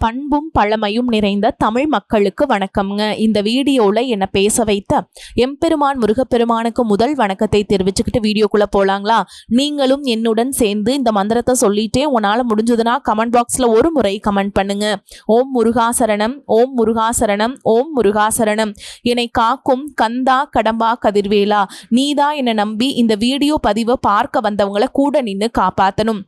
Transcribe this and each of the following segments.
பண்பும் பழமையும் நிறைந்த தமிழ் மக்களுக்கு வணக்கம்ங்க. இந்த வீடியோவில் என்னை பேச வைத்த எம்பெருமான் முருகப்பெருமானுக்கு முதல் வணக்கத்தை தெரிவிச்சுக்கிட்டு வீடியோக்குள்ளே போகலாங்களா? நீங்களும் என்னுடன் சேர்ந்து இந்த மந்திரத்தை சொல்லிட்டே உன்னால் முடிஞ்சதுன்னா கமெண்ட் பாக்ஸில் ஒரு முறை கமெண்ட் பண்ணுங்க. ஓம் முருகாசரணம், ஓம் முருகாசரணம், ஓம் முருகாசரணம். என்னை காக்கும் கந்தா கடம்பா கதிர்வேலா, நீதான் என்னை நம்பி இந்த வீடியோ பதிவை பார்க்க வந்தவங்களை கூட நின்று காப்பாற்றணும்.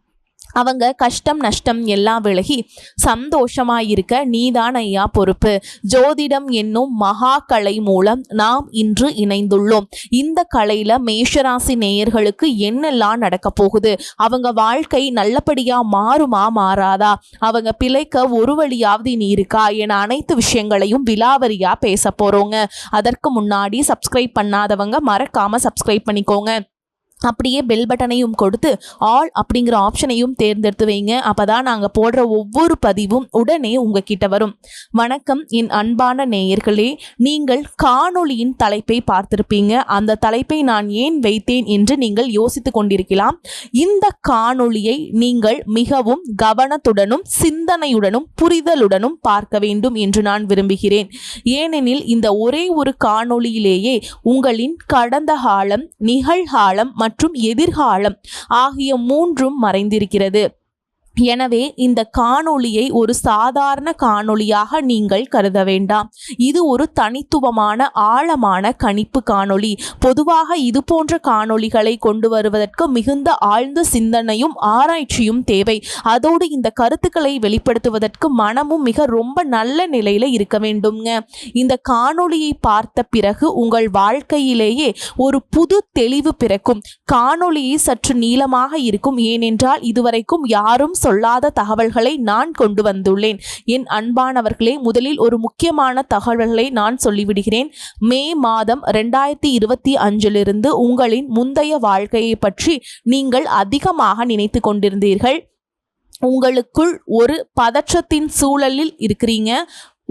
அவங்க கஷ்டம் நஷ்டம் எல்லாம் விலகி சந்தோஷமாயிருக்க நீதான் ஐயா பொறுப்பு. ஜோதிடம் என்னும் மகா கலை மூலம் நாம் இன்று இணைந்துள்ளோம். இந்த கலையில மேஷராசி நேயர்களுக்கு என்னெல்லாம் நடக்க போகுது, அவங்க வாழ்க்கை நல்லபடியா மாறுமா மாறாதா, அவங்க பிழைக்க ஒரு வழியாவது நீ இருக்கா என அனைத்து விஷயங்களையும் விலாவரியா பேச போறோங்க. அதற்கு முன்னாடி சப்ஸ்கிரைப் பண்ணாதவங்க மறக்காம சப்ஸ்கிரைப் பண்ணிக்கோங்க. அப்படியே பெல் பட்டனையும் கொடுத்து ஆல் அப்படிங்கிற ஆப்ஷனையும் தேர்ந்தெடுத்து வைங்க. அப்போதான் நாங்கள் போடுற ஒவ்வொரு பதிவும் உடனே உங்ககிட்ட வரும். வணக்கம் என் அன்பான நேயர்களே, நீங்கள் காணொளியின் தலைப்பை பார்த்திருப்பீங்க. அந்த தலைப்பை நான் ஏன் வைத்தேன் என்று நீங்கள் யோசித்து கொண்டிருக்கலாம். இந்த காணொளியை நீங்கள் மிகவும் கவனத்துடனும் சிந்தனையுடனும் புரிதலுடனும் பார்க்க வேண்டும் என்று நான் விரும்புகிறேன். ஏனெனில் இந்த ஒரே ஒரு காணொளியிலேயே உங்களின் கடந்த காலம், நிகழ்காலம் மற்றும் எதிர்காலம் ஆகிய மூன்றும் மறைந்திருக்கிறது. எனவே இந்த காணொளியை ஒரு சாதாரண காணொளியாக நீங்கள் கருத வேண்டாம். இது ஒரு தனித்துவமான ஆழமான கணிப்பு காணொளி. பொதுவாக இது போன்ற காணொளிகளை கொண்டு வருவதற்கு மிகுந்த ஆழ்ந்த சிந்தனையும் ஆராய்ச்சியும் தேவை. அதோடு இந்த கருத்துக்களை வெளிப்படுத்துவதற்கு மனமும் ரொம்ப நல்ல நிலையில இருக்க வேண்டும்ங்க. இந்த காணொளியை பார்த்த பிறகு உங்கள் வாழ்க்கையிலேயே ஒரு புது தெளிவு பிறக்கும். காணொளியை சற்று நீளமாக இருக்கும், ஏனென்றால் இதுவரைக்கும் யாரும் சொல்லாத தகவல்களை நான் கொண்டு வந்துள்ளேன். என் அன்பானவர்களே, முதலில் ஒரு முக்கியமான தகவல்களை நான் சொல்லிவிடுகிறேன். மே மாதம் 2025 உங்களின் முந்தைய வாழ்க்கையை பற்றி நீங்கள் அதிகமாக நினைத்து கொண்டிருந்தீர்கள். உங்களுக்குள் ஒரு பதற்றத்தின் சூழலில் இருக்கிறீங்க.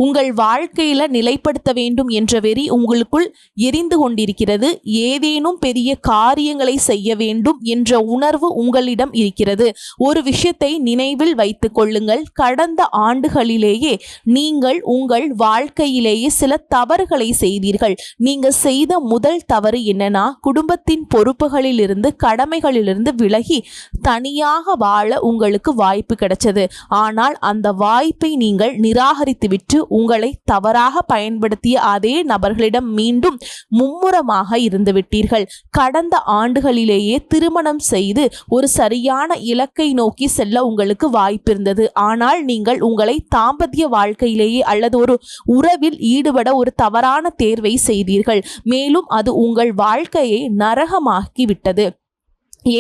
உங்கள் வாழ்க்கையில நிலைப்படுத்த வேண்டும் என்ற வெறி உங்களுக்குள் எரிந்து கொண்டிருக்கிறது. ஏதேனும் பெரிய காரியங்களை செய்ய வேண்டும் என்ற உணர்வு உங்களிடம் இருக்கிறது. ஒரு விஷயத்தை நினைவில் வைத்துக் கொள்ளுங்கள். கடந்த ஆண்டுகளிலேயே நீங்கள் உங்கள் வாழ்க்கையிலேயே சில தவறுகளை செய்தீர்கள். நீங்க செய்த முதல் தவறு என்னன்னா, குடும்பத்தின் பொறுப்புகளிலிருந்து கடமைகளிலிருந்து விலகி தனியாக வாழ உங்களுக்கு வாய்ப்பு கிடைச்சது. ஆனால் அந்த வாய்ப்பை நீங்கள் நிராகரித்துவிட்டு உங்களை தவறாக பயன்படுத்திய அதே நபர்களிடம் மீண்டும் மும்முரமாக இருந்துவிட்டீர்கள். கடந்த ஆண்டுகளிலேயே திருமணம் செய்து ஒரு சரியான இலக்கை நோக்கி செல்ல உங்களுக்கு வாய்ப்பு இருந்தது. ஆனால் நீங்கள் உங்களை தாம்பத்திய வாழ்க்கையிலேயே அல்லது ஒரு உறவில் ஈடுபட ஒரு தவறான தேர்வை செய்தீர்கள். மேலும் அது உங்கள் வாழ்க்கையை நரகமாக்கி விட்டது.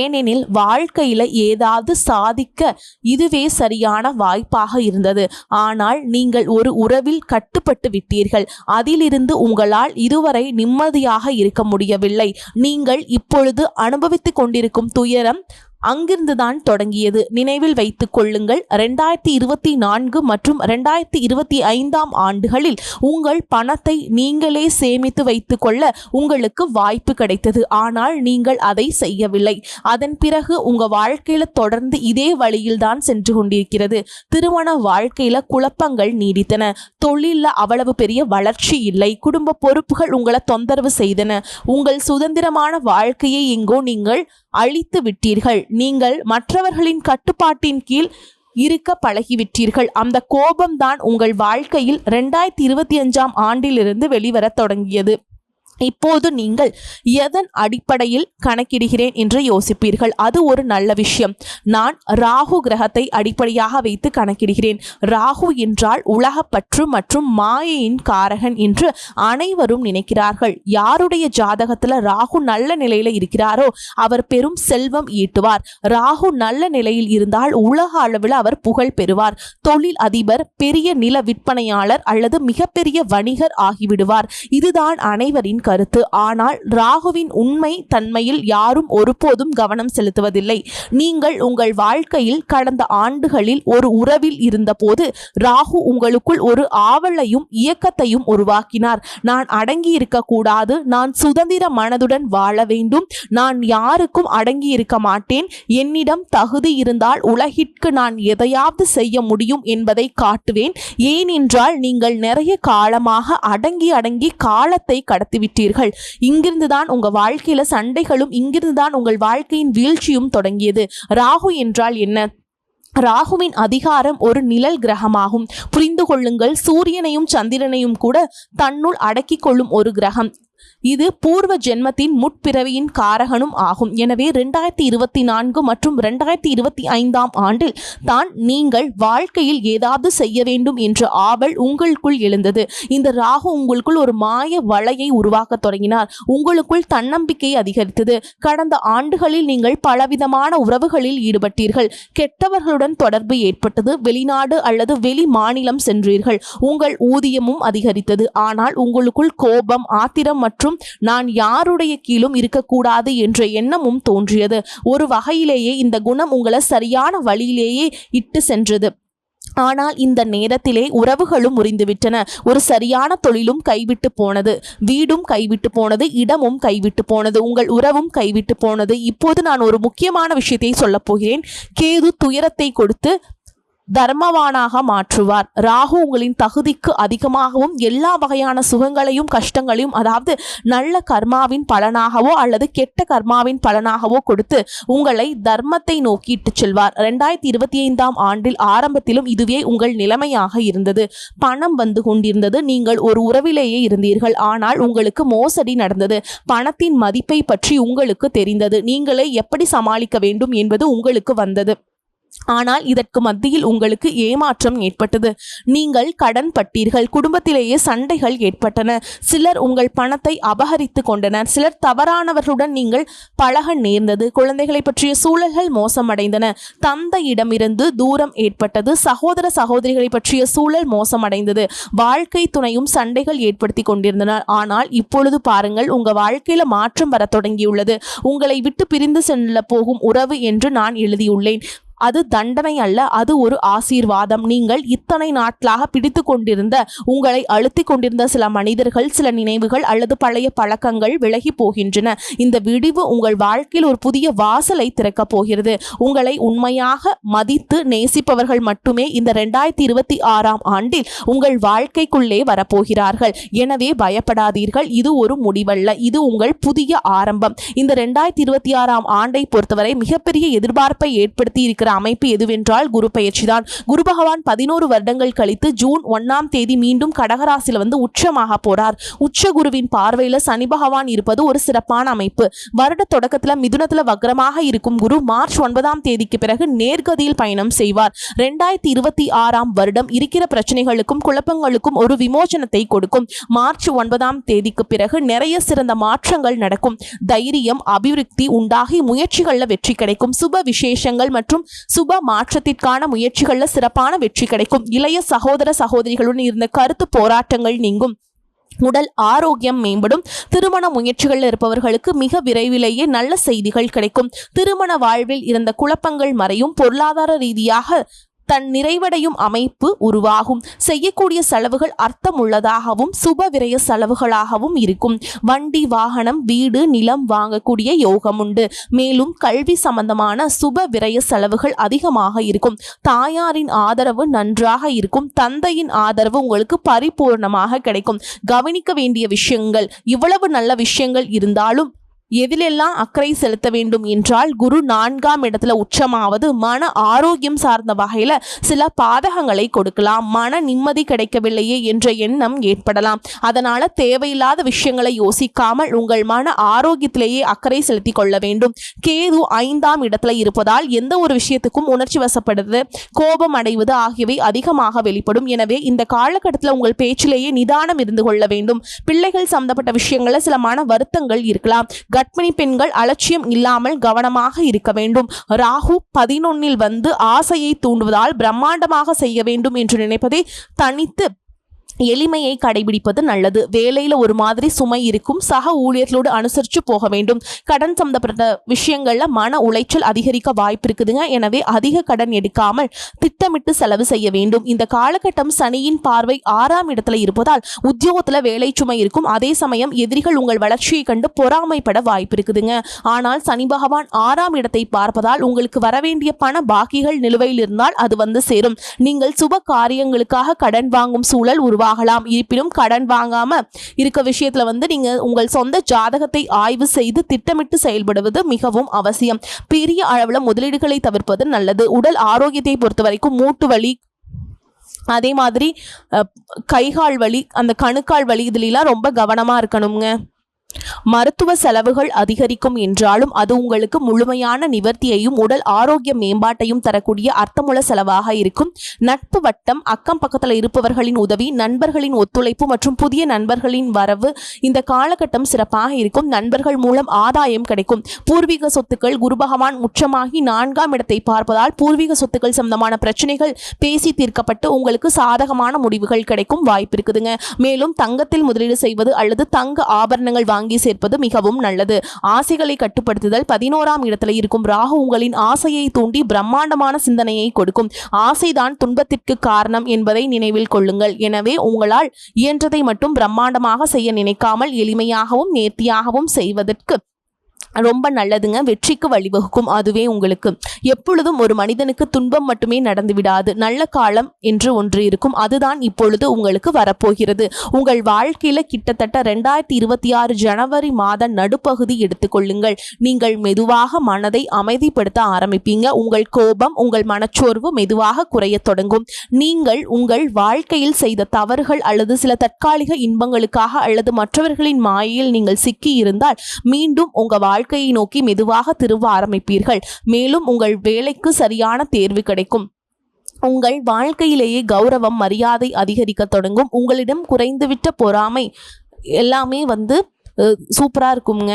ஏனெனில் வாழ்க்கையில ஏதாவது சாதிக்க இதுவே சரியான வாய்ப்பாக இருந்தது. ஆனால் நீங்கள் ஒரு உறவில் கட்டுப்பட்டு விட்டீர்கள். அதிலிருந்து உங்களால் இதுவரை நிம்மதியாக இருக்க முடியவில்லை. நீங்கள் இப்பொழுது அனுபவித்துக் கொண்டிருக்கும் துயரம் அங்கிருந்துதான் தொடங்கியது. நினைவில் வைத்துக் கொள்ளுங்கள். 2024 மற்றும் 2025 ஆண்டுகளில் உங்கள் பணத்தை நீங்களே சேமித்து வைத்துக் கொள்ள உங்களுக்கு வாய்ப்பு கிடைத்தது. ஆனால் நீங்கள் அதை செய்யவில்லை. அதன் பிறகு உங்க வாழ்க்கையில தொடர்ந்து இதே வழியில் தான் சென்று கொண்டிருக்கிறது. திருமண வாழ்க்கையில குழப்பங்கள் நீடித்தன. தொழில அவ்வளவு பெரிய வளர்ச்சி இல்லை. குடும்ப பொறுப்புகள் உங்களை தொந்தரவு செய்தன. உங்கள் சுதந்திரமான வாழ்க்கையை எங்கோ நீங்கள் அழித்து விட்டீர்கள். நீங்கள் மற்றவர்களின் கட்டுப்பாட்டின் கீழ் இருக்க பழகிவிட்டீர்கள். அந்த கோபம்தான் உங்கள் வாழ்க்கையில் 2025 ஆண்டிலிருந்து வெளிவர தொடங்கியது. இப்போது நீங்கள் எதன் அடிப்படையில் கணக்கிடுகிறேன் என்று யோசிப்பீர்கள். அது ஒரு நல்ல விஷயம். நான் ராகு கிரகத்தை அடிப்படையாக வைத்து கணக்கிடுகிறேன். ராகு என்றால் உலகப்பற்று மற்றும் மாயையின் காரகன் என்று அனைவரும் நினைக்கிறார்கள். யாருடைய ஜாதகத்துல ராகு நல்ல நிலையில இருக்கிறாரோ அவர் பெரும் செல்வம் ஈட்டுவார். ராகு நல்ல நிலையில் இருந்தால் உலக அளவில் அவர் புகழ் பெறுவார். தொழில் அதிபர், பெரிய நில விற்பனையாளர் அல்லது மிகப்பெரிய வணிகர் ஆகிவிடுவார். இதுதான் அனைவரின் கருத்து. ஆனால் ராகுவின் உண்மை தன்மையில் யாரும் ஒருபோதும் கவனம் செலுத்துவதில்லை. நீங்கள் உங்கள் வாழ்க்கையில் கடந்த ஆண்டுகளில் ஒரு உறவில் இருந்தபோது ராகு உங்களுக்குள் ஒரு ஆவலையும் இயக்கத்தையும் உருவாக்கினார். நான் அடங்கி இருக்கக்கூடாது, நான் சுதந்திர மனதுடன் வாழ வேண்டும், நான் யாருக்கும் அடங்கி இருக்க மாட்டேன், என்னிடம் தகுதி இருந்தால் உலகிற்கு நான் எதையாவது செய்ய முடியும் என்பதை காட்டுவேன். ஏனென்றால் நீங்கள் நிறைய காலமாக அடங்கி காலத்தை கடத்திவிட்டீர்கள். இங்கிருந்துதான் உங்க வாழ்க்கையில சண்டைகளும், இங்கிருந்துதான் உங்கள் வாழ்க்கையின் வீழ்ச்சியும் தொடங்கியது. ராகு என்றால் என்ன? ராகுவின் அதிகாரம் ஒரு நிழல் கிரகமாகும். புரிந்து கொள்ளுங்கள், சூரியனையும் சந்திரனையும் கூட தன்னுள் அடக்கிக் கொள்ளும் ஒரு கிரகம். இது பூர்வ ஜென்மத்தின் முற்பிறவியின் காரகனும் ஆகும். எனவே 2024 மற்றும் 2025 ஆண்டில் தான் நீங்கள் வாழ்க்கையில் ஏதாவது செய்ய வேண்டும் என்ற ஆவல் உங்களுக்குள் எழுந்தது. இந்த ராகு உங்களுக்குள் ஒரு மாய வலையை உருவாக்க தொடங்கினார். உங்களுக்குள் தன்னம்பிக்கை அதிகரித்தது. கடந்த ஆண்டுகளில் நீங்கள் பலவிதமான உறவுகளில் ஈடுபட்டீர்கள். கெட்டவர்களுடன் தொடர்பு ஏற்பட்டது. வெளிநாடு அல்லது வெளி மாநிலம் சென்றீர்கள். உங்கள் ஊதியமும் அதிகரித்தது. ஆனால் உங்களுக்குள் கோபம், ஆத்திரம் மற்றும் நான் யாருடைய கீழும் இருக்கக்கூடாது என்ற எண்ணமும் தோன்றியது. ஒரு வகையிலேயே இந்த குணம் உங்களை சரியான வழியிலேயே இட்டு சென்றது. ஆனால் இந்த நேரத்திலே உறவுகளும் முறிந்துவிட்டன. ஒரு சரியான தொழிலும் கைவிட்டு போனது, வீடும் கைவிட்டு போனது, இடமும் கைவிட்டு போனது, உங்கள் உறவும் கைவிட்டு போனது. இப்போது நான் ஒரு முக்கியமான விஷயத்தை சொல்லப் போகிறேன். கேது துயரத்தை கொடுத்து தர்மவானாக மாற்றுவார். ராகு உங்களின் தகுதிக்கு அதிகமாகவும் எல்லா வகையான சுகங்களையும் கஷ்டங்களையும், அதாவது நல்ல கர்மாவின் பலனாகவோ அல்லது கெட்ட கர்மாவின் பலனாகவோ கொடுத்து உங்களை தர்மத்தை நோக்கி இட்டு செல்வார். 2025 ஆண்டில் ஆரம்பத்திலும் இதுவே உங்கள் நிலைமையாக இருந்தது. பணம் வந்து கொண்டிருந்தது. நீங்கள் ஒரு உறவிலேயே இருந்தீர்கள். ஆனால் உங்களுக்கு மோசடி நடந்தது. பணத்தின் மதிப்பை பற்றி உங்களுக்கு தெரிந்தது. நீங்களே எப்படி சமாளிக்க வேண்டும் என்பது உங்களுக்கு வந்தது. ஆனால் இதற்கு மத்தியில் உங்களுக்கு ஏமாற்றம் ஏற்பட்டது. நீங்கள் கடன் பட்டீர்கள். குடும்பத்திலேயே சண்டைகள் ஏற்பட்டன. சிலர் உங்கள் பணத்தை அபகரித்து கொண்டனர். சிலர் தவறானவர்களுடன் நீங்கள் பழக நேர்ந்தது. குழந்தைகளை பற்றிய சூழல்கள் மோசமடைந்தன. தந்தையிடமிருந்து தூரம் ஏற்பட்டது. சகோதர சகோதரிகளை பற்றிய சூழல் மோசமடைந்தது. வாழ்க்கை துணையும் சண்டைகள் ஏற்படுத்தி கொண்டிருந்தனர். ஆனால் இப்பொழுது பாருங்கள், உங்க வாழ்க்கையில மாற்றம் வர தொடங்கியுள்ளது. உங்களை விட்டு பிரிந்து செல்ல போகும் உறவு என்று நான் எழுதியுள்ளேன். அது தண்டனை அல்ல, அது ஒரு ஆசீர்வாதம். நீங்கள் இத்தனை நாட்களாக பிடித்து கொண்டிருந்த, உங்களை அழுத்தி கொண்டிருந்த சில மனிதர்கள், சில நினைவுகள் அல்லது பழைய பழக்கங்கள் விலகி போகின்றன. இந்த விடிவு உங்கள் வாழ்க்கையில் ஒரு புதிய வாசலை திறக்கப் போகிறது. உங்களை உண்மையாக மதித்து நேசிப்பவர்கள் மட்டுமே இந்த 2026 ஆண்டில் உங்கள் வாழ்க்கைக்குள்ளே வரப்போகிறார்கள். எனவே பயப்படாதீர்கள். இது ஒரு முடிவல்ல, இது உங்கள் புதிய ஆரம்பம். இந்த 2026 ஆண்டை பொறுத்தவரை மிகப்பெரிய எதிர்பார்ப்பை ஏற்படுத்தி இருக்கிற அமைப்பு எதுவென்றால் குரு பயிற்சி தான். குரு பகவான் 11 வருடங்கள் கழித்து ஜூன் 1 மீண்டும் கடகராசியில வந்து உச்சமாக போறார். உச்ச குருவின் பார்வையில சனி பகவான் இருப்பது ஒரு சிறப்பான அமைப்பு. வருட தொடக்கத்துல மிதுனத்துல வக்ரமாக இருக்கும் குரு மார்ச் 9 பிறகு நேர்கதியில் பயணம் செய்வார். 2026 வருடம் இருக்கிற பிரச்சனைகளுக்கும் குழப்பங்களுக்கும் ஒரு விமோசனத்தை கொடுக்கும். மார்ச் 9 பிறகு நிறைய சிறந்த மாற்றங்கள் நடக்கும். தைரியம், அபிவிருத்தி உண்டாகி முயற்சிகள்ல வெற்றி கிடைக்கும். சுப விசேஷங்கள் மற்றும் சுப மாற்றத்திற்கான முயற்சிகள்ல சிறப்பான வெற்றி கிடைக்கும். இளைய சகோதர சகோதரிகளுடன் இருந்த கருத்து போராட்டங்கள் நீங்கும். உடல் ஆரோக்கியம் மேம்படும். திருமண முயற்சிகள் இருப்பவர்களுக்கு மிக விரைவிலேயே நல்ல செய்திகள் கிடைக்கும். திருமண வாழ்வில் இருந்த குழப்பங்கள் மறையும். பொருளாதார ரீதியாக தன் நிறைவடையும் அமைப்பு உருவாகும். செய்யக்கூடிய செலவுகள் அர்த்தமுள்ளதாகவும் சுப விரய செலவுகளாகவும் இருக்கும். வண்டி, வாகனம், வீடு, நிலம் வாங்கக்கூடிய யோகம் உண்டு. மேலும் கல்வி சம்பந்தமான சுப விரய செலவுகள் அதிகமாக இருக்கும். தாயாரின் ஆதரவு நன்றாக இருக்கும். தந்தையின் ஆதரவு உங்களுக்கு பரிபூர்ணமாக கிடைக்கும். கவனிக்க வேண்டிய விஷயங்கள், இவ்வளவு நல்ல விஷயங்கள் இருந்தாலும் எதிலெல்லாம் அக்கறை செலுத்த வேண்டும் என்றால், குரு 4ஆம் இடத்துல உச்சமாவது மன ஆரோக்கியம் சார்ந்த வகையில சில பாதகங்களை கொடுக்கலாம். மன நிம்மதி கிடைக்கவில்லையே என்ற எண்ணம் ஏற்படலாம். அதனால தேவையில்லாத விஷயங்களை யோசிக்காமல் உங்கள் மன ஆரோக்கியத்திலேயே அக்கறை செலுத்தி கொள்ள வேண்டும். கேது 5ஆம் இடத்துல இருப்பதால் எந்த ஒரு விஷயத்துக்கும் உணர்ச்சி வசப்படுவது, கோபம் அடைவது ஆகியவை அதிகமாக வெளிப்படும். எனவே இந்த காலகட்டத்தில் உங்கள் பேச்சிலேயே நிதானம் இருந்து கொள்ள வேண்டும். பிள்ளைகள் சம்பந்தப்பட்ட விஷயங்கள்ல சில மன வருத்தங்கள் இருக்கலாம். கர்ப்பிணி பெண்கள் அலட்சியம் இல்லாமல் கவனமாக இருக்க வேண்டும். ராகு 11 வந்து ஆசையை தூண்டுவதால் பிரம்மாண்டமாக செய்ய வேண்டும் என்று நினைப்பதை தனித்து எளிமையை கடைபிடிப்பது நல்லது. வேலையில ஒரு மாதிரி சுமை இருக்கும், சக ஊழியர்களோடு அனுசரித்து போக வேண்டும். கடன் சம்பந்தப்பட்ட விஷயங்கள்ல மன உளைச்சல் அதிகரிக்க வாய்ப்பு இருக்குதுங்க. எனவே அதிக கடன் எடுக்காமல் திட்டமிட்டு செலவு செய்ய வேண்டும். இந்த காலகட்டம் சனியின் பார்வை 6ஆம் இடத்துல இருப்பதால் உத்தியோகத்துல வேலை சுமை இருக்கும். அதே சமயம் எதிரிகள் உங்கள் வளர்ச்சியை கண்டு பொறாமைப்பட வாய்ப்பு இருக்குதுங்க. ஆனால் சனி பகவான் 6ஆம் இடத்தை பார்ப்பதால் உங்களுக்கு வரவேண்டிய பண பாக்கிகள் நிலுவையில் இருந்தால் அது வந்து சேரும். நீங்கள் சுப காரியங்களுக்காக கடன் வாங்கும் சூழல் உருவாகலாம். இருப்பினும் கடன் வாங்காம இருக்க விஷயத்துல வந்து நீங்க உங்கள் சொந்த ஜாதகத்தை ஆய்வு செய்து திட்டமிட்டு செயல்படுவது மிகவும் அவசியம். பெரிய அளவுல முதலீடுகளை தவிர்ப்பது நல்லது. உடல் ஆரோக்கியத்தை பொறுத்த வரைக்கும் மூட்டு வலி, அதே மாதிரி கைகால் வலி, அந்த கணுக்கால் வலி, இதுலாம் ரொம்ப கவனமா இருக்கணுங்க. மருத்துவ செலவுகள் அதிகரிக்கும் என்றாலும் அது உங்களுக்கு முழுமையான நிவர்த்தியையும் உடல் ஆரோக்கிய மேம்பாட்டையும் தரக்கூடிய அர்த்தமுள்ள செலவாக இருக்கும். நட்பு வட்டம், அக்கம் பக்கத்தில் இருப்பவர்களின் உதவி, நண்பர்களின் ஒத்துழைப்பு மற்றும் புதிய நண்பர்களின் வரவு இந்த காலகட்டம் சிறப்பாக இருக்கும். நண்பர்கள் மூலம் ஆதாயம் கிடைக்கும். பூர்வீக சொத்துக்கள், குரு பகவான் உச்சமாகி 4ஆம் இடத்தை பார்ப்பதால் பூர்வீக சொத்துக்கள் சம்பந்தமான பிரச்சனைகள் பேசி தீர்க்கப்பட்டு உங்களுக்கு சாதகமான முடிவுகள் கிடைக்கும் வாய்ப்பு இருக்குதுங்க. மேலும் தங்கத்தில் முதலீடு செய்வது அல்லது தங்க ஆபரணங்கள் வாங்கி சேர்ப்பது மிகவும் நல்லது. ஆசைகளை கட்டுப்படுத்துதல். 11ஆம் இடத்துல இருக்கும் ராகு உங்களின் ஆசையை தூண்டி பிரம்மாண்டமான சிந்தனையை கொடுக்கும். ஆசைதான் துன்பத்திற்கு காரணம் என்பதை நினைவில் கொள்ளுங்கள். எனவே உங்களால் இயன்றதை மட்டும் பிரம்மாண்டமாக செய்ய நினைக்காமல் எளிமையாகவும் நேர்த்தியாகவும் செய்வதற்கு ரொம்ப நல்லதுங்க. வெற்றிக்கு வழிவகுக்கும். அதுவே உங்களுக்கு எப்பொழுதும் ஒரு மனிதனுக்கு துன்பம் மட்டுமே நடந்து விடாது. நல்ல காலம் என்று ஒன்று இருக்கும். அதுதான் இப்பொழுது உங்களுக்கு வரப்போகிறது. உங்கள் வாழ்க்கையில கிட்டத்தட்ட 2026 ஜனவரி மாத நடுப்பகுதி எடுத்துக்கொள்ளுங்கள். நீங்கள் மெதுவாக மனதை அமைதிப்படுத்த ஆரம்பிப்பீங்க. உங்கள் கோபம், உங்கள் மனச்சோர்வு மெதுவாக குறைய தொடங்கும். நீங்கள் உங்கள் வாழ்க்கையில் செய்த தவறுகள் அல்லது சில தற்காலிக இன்பங்களுக்காக அல்லது மற்றவர்களின் மாயையில் நீங்கள் சிக்கி இருந்தால் மீண்டும் உங்க வாழ்க்கையை நோக்கி மெதுவாக திரும்ப ஆரம்பிப்பீர்கள். மேலும் உங்கள் வேலைக்கு சரியான தேர்வு கிடைக்கும். உங்கள் வாழ்க்கையிலேயே கௌரவம், மரியாதை அதிகரிக்க தொடங்கும். உங்களிடம் குறைந்துவிட்ட பொறாமை எல்லாமே வந்து சூப்பரா இருக்குங்க.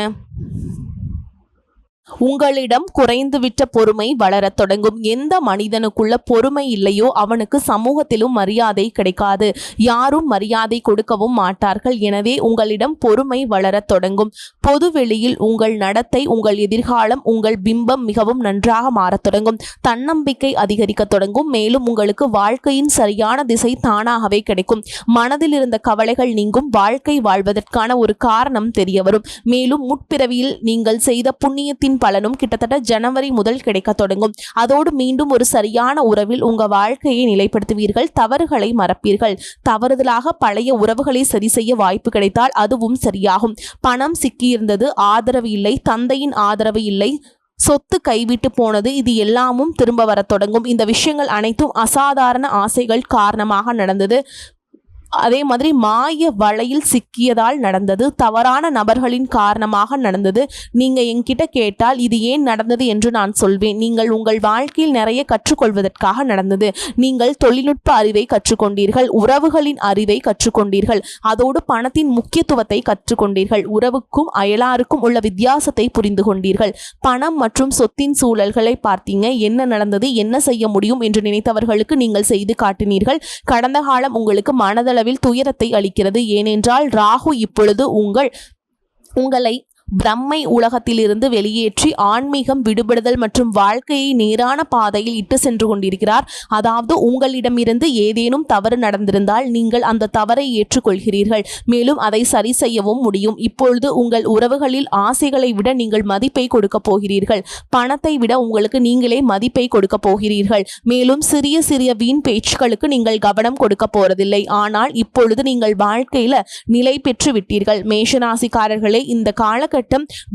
உங்களிடம் குறைந்துவிட்ட பொறுமை வளரத் தொடங்கும். எந்த மனிதனுக்குள்ள பொறுமை இல்லையோ அவனுக்கு சமூகத்திலும் மரியாதை கிடைக்காது. யாரும் மரியாதை கொடுக்கவும் மாட்டார்கள். எனவே உங்களிடம் பொறுமை வளரத் தொடங்கும். பொதுவெளியில் உங்கள் நடத்தை, உங்கள் எதிர்காலம், உங்கள் பிம்பம் மிகவும் நன்றாக மாறத் தொடங்கும். தன்னம்பிக்கை அதிகரிக்க தொடங்கும். மேலும் உங்களுக்கு வாழ்க்கையின் சரியான திசை தானாகவே கிடைக்கும். மனதில் இருந்த கவலைகள் நீங்கும். வாழ்க்கை வாழ்வதற்கான ஒரு காரணம் தெரிய வரும். மேலும் முற்பிறவியில் நீங்கள் செய்த புண்ணியத்தின் பலனும் கிட்டத்தட்ட ஜனவரி முதல் கிடைக்க தொடங்கும். அதோடு மீண்டும் ஒரு சரியான உறவில் உங்க வாழ்க்கையை நிலைப்படுத்துவீர்கள். தவறுகளை மறப்பீர்கள். தவறுதலாக பழைய உறவுகளை சரி செய்ய வாய்ப்பு கிடைத்தால் அதுவும் சரியாகும். பணம் சிக்கியிருந்தது, ஆதரவு இல்லை, தந்தையின் ஆதரவு இல்லை, சொத்து கைவிட்டு போனது, இது எல்லாமும் திரும்ப வர தொடங்கும். இந்த விஷயங்கள் அனைத்தும் அசாதாரண ஆசைகள் காரணமாக நடந்தது. அதே மாதிரி மாய வலையில் சிக்கியதால் நடந்தது. தவறான நபர்களின் காரணமாக நடந்தது. நீங்க என்கிட்ட கேட்டால் இது ஏன் நடந்தது என்று நான் சொல்வேன். நீங்கள் உங்கள் வாழ்க்கையில் நிறைய கற்றுக்கொள்வதற்காக நடந்தது. நீங்கள் தொழில்நுட்ப அறிவை கற்றுக்கொண்டீர்கள், உறவுகளின் அறிவை கற்றுக்கொண்டீர்கள், அதோடு பணத்தின் முக்கியத்துவத்தை கற்றுக்கொண்டீர்கள், உறவுக்கும் அயலாருக்கும் உள்ள வித்தியாசத்தை புரிந்து கொண்டீர்கள், பணம் மற்றும் சொத்தின் சூழல்களை பார்த்தீங்க. என்ன நடந்தது, என்ன செய்ய முடியும் என்று நினைத்தவர்களுக்கு நீங்கள் செய்து காட்டினீர்கள். கடந்த காலம் உங்களுக்கு மனதளவில் துயரத்தை அளிக்கிறது. ஏனென்றால் ராகு இப்பொழுது உங்களை பிரம்மை உலகத்திலிருந்து வெளியேற்றி ஆன்மீகம், விடுபடுதல் மற்றும் வாழ்க்கையை நேரான பாதையில் இட்டு சென்று கொண்டிருக்கிறார். அதாவது உங்களிடமிருந்து ஏதேனும் தவறு நடந்திருந்தால் நீங்கள் அந்த தவறை ஏற்றுக்கொள்கிறீர்கள். மேலும் அதை சரி செய்யவும் முடியும். இப்பொழுது உங்கள் உறவுகளில் ஆசைகளை விட நீங்கள் மதிப்பை கொடுக்க போகிறீர்கள். பணத்தை விட உங்களுக்கு நீங்களே மதிப்பை கொடுக்க போகிறீர்கள். மேலும் சிறிய சிறிய வீண் பேச்சுக்களுக்கு நீங்கள் கவனம் கொடுக்க போறதில்லை. ஆனால் இப்பொழுது நீங்கள் வாழ்க்கையில நிலை பெற்று விட்டீர்கள். மேஷராசிக்காரர்களே, இந்த காலகட்டம்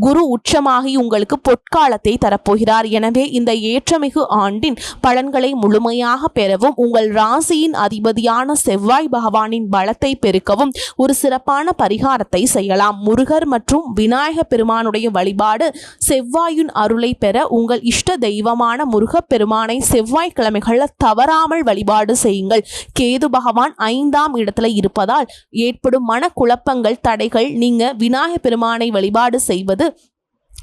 குரு உச்சமாகி உங்களுக்கு பொற்காலத்தை தரப்போகிறார். எனவே இந்த ஏற்றமிகு ஆண்டின் பலன்களை முழுமையாக பெறவும் உங்கள் ராசியின் அதிபதியான செவ்வாய் பகவானின் பலத்தை பெருக்கவும் ஒரு சிறப்பான பரிகாரத்தை செய்யலாம். முருகர் மற்றும் விநாயக பெருமானுடைய வழிபாடு. செவ்வாயின் அருளை பெற உங்கள் இஷ்ட தெய்வமான முருகப் பெருமானை செவ்வாய்க்கிழமைகள்ல தவறாமல் வழிபாடு செய்யுங்கள். கேது பகவான் 5ஆம் இடத்துல இருப்பதால் ஏற்படும் மனக்குழப்பங்கள், தடைகள் நீங்க விநாயக பெருமானை வழிபாடு செய்வது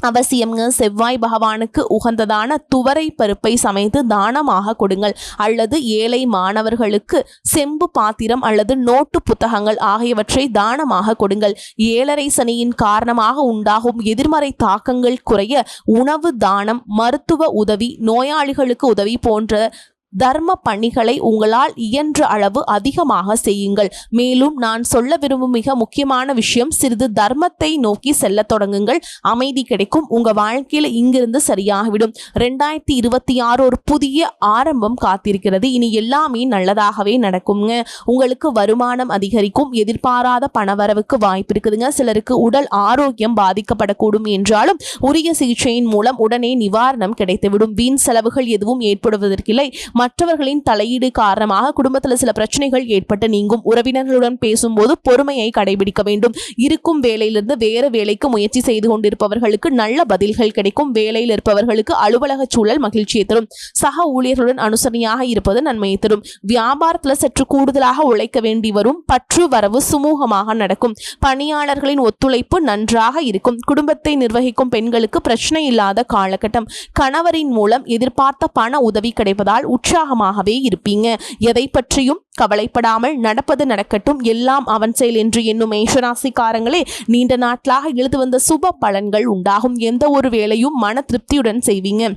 அவசியம்ங்க. செவ்வாய் பகவானுக்கு உகந்ததான துவரை பருப்பை சமைத்து தானமாக கொடுங்கள். அல்லது ஏழை மாணவர்களுக்கு செம்பு பாத்திரம் அல்லது நோட்டு புத்தகங்கள் ஆகியவற்றை தானமாக கொடுங்கள். 7.5 சனியின் காரணமாக உண்டாகும் எதிர்மறை தாக்கங்கள் குறைய உணவு தானம், மருத்துவ உதவி, நோயாளிகளுக்கு உதவி போன்ற தர்ம பணிகளை உங்களால் இயன்ற அளவு அதிகமாக செய்யுங்கள். மேலும் நான் சொல்ல விரும்பும் மிக முக்கியமான விஷயம், சிறிது தர்மத்தை நோக்கி செல்ல தொடங்குங்கள். அமைதி கிடைக்கும். உங்க வாழ்க்கையில இங்கிருந்து சரியாகிவிடும். 2026 ஒரு புதிய ஆரம்பம் காத்திருக்கிறது. இனி எல்லாமே நல்லதாகவே நடக்குங்க. உங்களுக்கு வருமானம் அதிகரிக்கும். எதிர்பாராத பணவரவுக்கு வாய்ப்பு இருக்குதுங்க. சிலருக்கு உடல் ஆரோக்கியம் பாதிக்கப்படக்கூடும் என்றாலும் உரிய சிகிச்சையின் மூலம் உடனே நிவாரணம் கிடைத்துவிடும். வீண் செலவுகள் எதுவும் ஏற்படுவதற்கில்லை. மற்றவர்களின் தலையீடு காரணமாக குடும்பத்தில் சில பிரச்சனைகள் ஏற்பட்டு நீங்கும். உறவினர்களுடன் பேசும்போது பொறுமையை கடைபிடிக்க வேண்டும். இருக்கும் வேலையிலிருந்து வேறு வேலைக்கு முயற்சி செய்து கொண்டிருப்பவர்களுக்கு நல்ல பதில்கள் கிடைக்கும். வேலையில் இருப்பவர்களுக்கு அலுவலக சூழல் மகிழ்ச்சியை தரும். சக ஊழியர்களுடன் அனுசரணையாக இருப்பது நன்மையை தரும். வியாபாரத்தில் சற்று கூடுதலாக உழைக்க வேண்டி வரும். பற்று வரவு சுமூகமாக நடக்கும். பணியாளர்களின் ஒத்துழைப்பு நன்றாக இருக்கும். குடும்பத்தை நிர்வகிக்கும் பெண்களுக்கு பிரச்சனை இல்லாத காலகட்டம். கணவரின் மூலம் எதிர்பார்த்த பண உதவி கிடைப்பதால் உற்சாகமாகவே இருப்பீங்க. எதை பற்றியும் கவலைப்படாமல் நடப்பது நடக்கட்டும், எல்லாம் அவன் செயல் என்று எண்ணும் மேஷராசிக்காரங்களே, நீண்ட நாட்களாக இழுத்து வந்த சுப பலன்கள் உண்டாகும். எந்த ஒரு வேலையும் மன திருப்தியுடன் செய்வீங்க.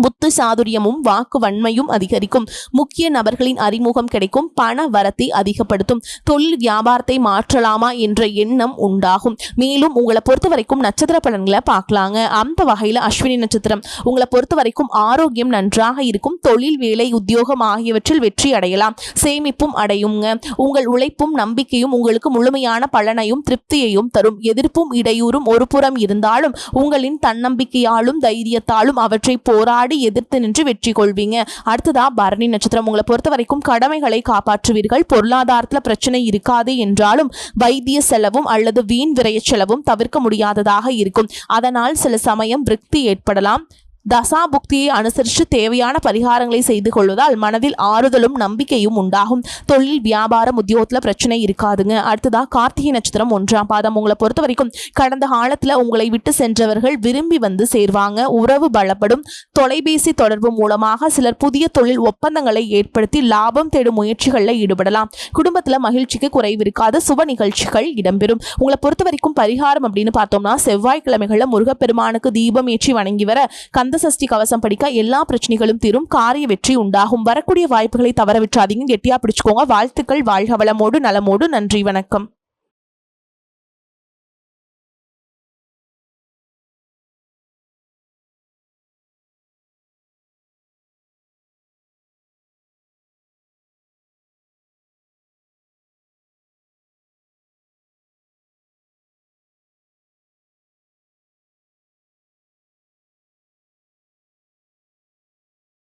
புத்து சாதுரியமும் வாக்கு வன்மையும் அதிகரிக்கும். முக்கிய நபர்களின் அறிமுகம் கிடைக்கும். பண வரத்தை அதிகப்படுத்தும். தொழில் வியாபாரத்தை மாற்றலாமா என்ற எண்ணம் உண்டாகும். மேலும் உங்களை பொறுத்த வரைக்கும் நட்சத்திர பலன்களை பார்க்கலாங்க. அந்த வகையில் அஸ்வினி நட்சத்திரம் உங்களை பொறுத்த வரைக்கும் ஆரோக்கியம் நன்றாக இருக்கும். தொழில், வேலை, உத்தியோகம் ஆகியவற்றில் வெற்றி அடையலாம். சேமிப்பும் அடையுங்க. உங்கள் உழைப்பும் நம்பிக்கையும் உங்களுக்கு முழுமையான பலனையும் திருப்தியையும் தரும். எதிர்ப்பும் இடையூறும் ஒரு புறம் இருந்தாலும் உங்களின் தன்னம்பிக்கையாலும் தைரியத்தாலும் அவற்றை போராடி எதிர்த்து நின்று வெற்றி கொள்வீங்க. அடுத்ததா பரணி நட்சத்திரம் உங்களை பொறுத்த வரைக்கும் கடமைகளை காப்பாற்றுவீர்கள். பொருளாதாரத்தில் பிரச்சனை இருக்காது என்றாலும் வைத்திய செலவும் அல்லது வீண் விரய செலவும் தவிர்க்க முடியாததாக இருக்கும். அதனால் சில சமயம் விரக்தி ஏற்படலாம். தசா புக்தியை அனுசரித்து தேவையான பரிகாரங்களை செய்து கொள்வதால் மனதில் ஆறுதலும் நம்பிக்கையும் உண்டாகும். தொழில், வியாபாரம், உத்தியோகத்தில் பிரச்சனை இருக்காதுங்க. அடுத்ததா கார்த்திகை நட்சத்திரம் 1ஆம் பாதம் உங்களை பொறுத்த வரைக்கும் கடந்த காலத்தில் உங்களை விட்டு சென்றவர்கள் விரும்பி வந்து சேர்வாங்க. உறவு பலப்படும். தொலைபேசி தொடர்பு மூலமாக சிலர் புதிய தொழில் ஒப்பந்தங்களை ஏற்படுத்தி லாபம் தேடும் முயற்சிகளில் ஈடுபடலாம். குடும்பத்தில் மகிழ்ச்சிக்கு குறைவு இருக்காது. சுப நிகழ்ச்சிகள் இடம்பெறும். உங்களை பொறுத்த வரைக்கும் பரிகாரம் அப்படின்னு பார்த்தோம்னா, செவ்வாய்க்கிழமைகளில் முருகப்பெருமானுக்கு தீபம் ஏற்றி வணங்கி வர, கந்தசஷ்டி கவசம் படிக்க எல்லா பிரச்சனைகளும் தீரும். காரிய வெற்றி உண்டாகும். வரக்கூடிய வாய்ப்புகளை தவற விட்டுறாதீங்க. கெட்டியா பிடிச்சுக்கோங்க. வாழ்த்துக்கள். வாழ்க வளமோடு நலமோடு. நன்றி, வணக்கம்.